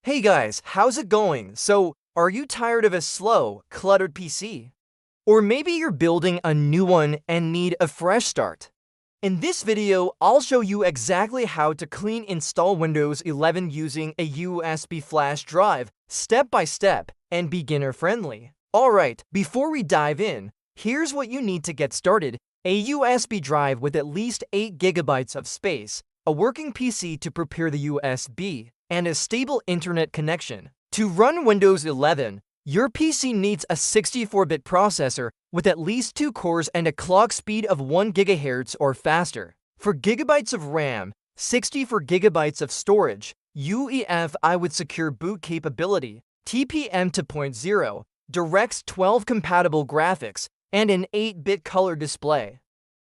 Hey guys, how's it going? So, are you tired of a slow, cluttered PC? Or maybe you're building a new one and need a fresh start. In this video, I'll show you exactly how to clean install Windows 11 using a USB flash drive, step by step, and beginner friendly. Alright, before we dive in, here's what you need to get started. A USB drive with at least 8 GB of space, a working PC to prepare the USB, and a stable internet connection. To run Windows 11, your PC needs a 64-bit processor with at least 2 cores and a clock speed of 1 GHz or faster. For gigabytes of RAM, 64 GB of storage, UEFI with secure boot capability, TPM 2.0, DirectX 12 compatible graphics, and an 8-bit color display.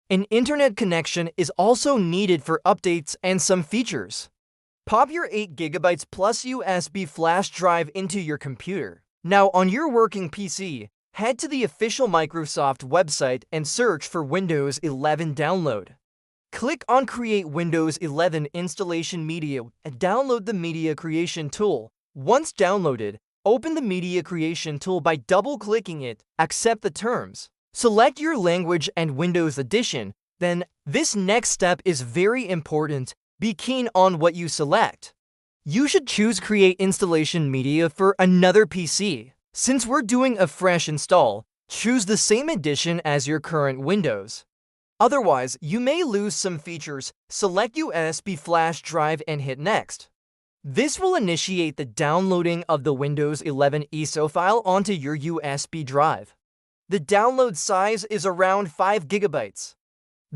An internet connection is also needed for updates and some features. Pop your 8 GB plus USB flash drive into your computer. Now, on your working PC, head to the official Microsoft website and search for Windows 11 download. Click on Create Windows 11 Installation Media and download the Media Creation tool. Once downloaded, open the Media Creation tool by double-clicking it. Accept the terms. Select your language and Windows Edition. Then, this next step is very important. Be keen on what you select. You should choose Create Installation Media for another PC. Since we're doing a fresh install, choose the same edition as your current Windows. Otherwise, you may lose some features. Select USB flash drive and hit Next. This will initiate the downloading of the Windows 11 ISO file onto your USB drive. The download size is around 5 GB.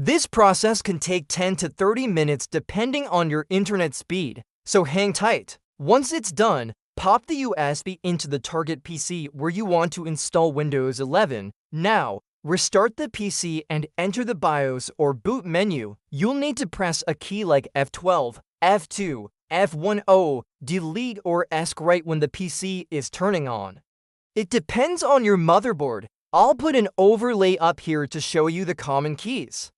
This process can take 10 to 30 minutes depending on your internet speed, so hang tight. Once it's done, pop the USB into the target PC where you want to install Windows 11. Now, restart the PC and enter the BIOS or boot menu. You'll need to press a key like F12, F2, F10, delete or ESC right when the PC is turning on. It depends on your motherboard. I'll put an overlay up here to show you the common keys.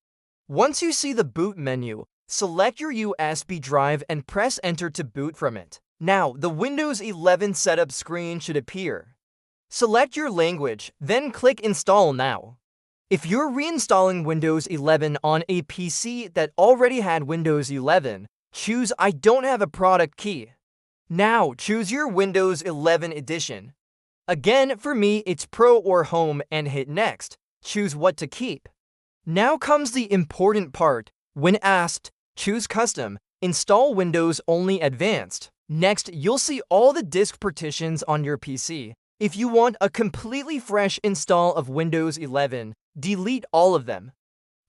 Once you see the boot menu, select your USB drive and press Enter to boot from it. Now, the Windows 11 setup screen should appear. Select your language, then click Install Now. If you're reinstalling Windows 11 on a PC that already had Windows 11, choose I don't have a product key. Now, choose your Windows 11 edition. Again, for me, it's Pro or Home and hit Next. Choose what to keep. Now comes the important part. When asked, choose Custom, install Windows Only Advanced. Next, you'll see all the disk partitions on your PC. If you want a completely fresh install of Windows 11, delete all of them.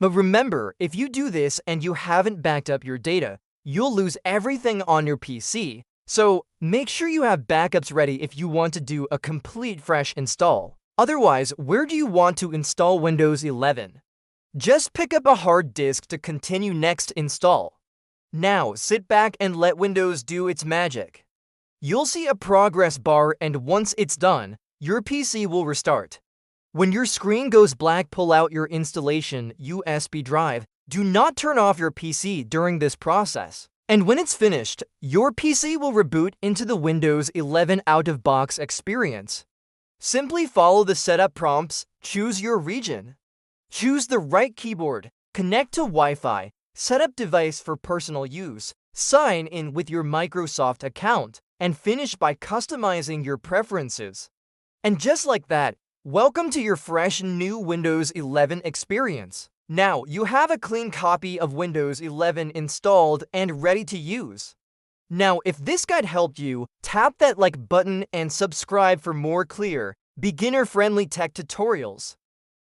But remember, if you do this and you haven't backed up your data, you'll lose everything on your PC. So, make sure you have backups ready if you want to do a complete fresh install. Otherwise, where do you want to install Windows 11? Just pick up a hard disk to continue next install. Now, sit back and let Windows do its magic. You'll see a progress bar, and once it's done, your PC will restart. When your screen goes black, pull out your installation USB drive. Do not turn off your PC during this process. And when it's finished, your PC will reboot into the Windows 11 out-of-box experience. Simply follow the setup prompts, choose your region. Choose the right keyboard, connect to Wi-Fi, set up device for personal use, sign in with your Microsoft account, and finish by customizing your preferences. And just like that, welcome to your fresh new Windows 11 experience. Now, you have a clean copy of Windows 11 installed and ready to use. Now, if this guide helped you, tap that like button and subscribe for more clear, beginner-friendly tech tutorials.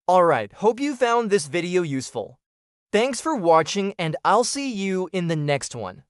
Alright, hope you found this video useful. Thanks for watching, and I'll see you in the next one.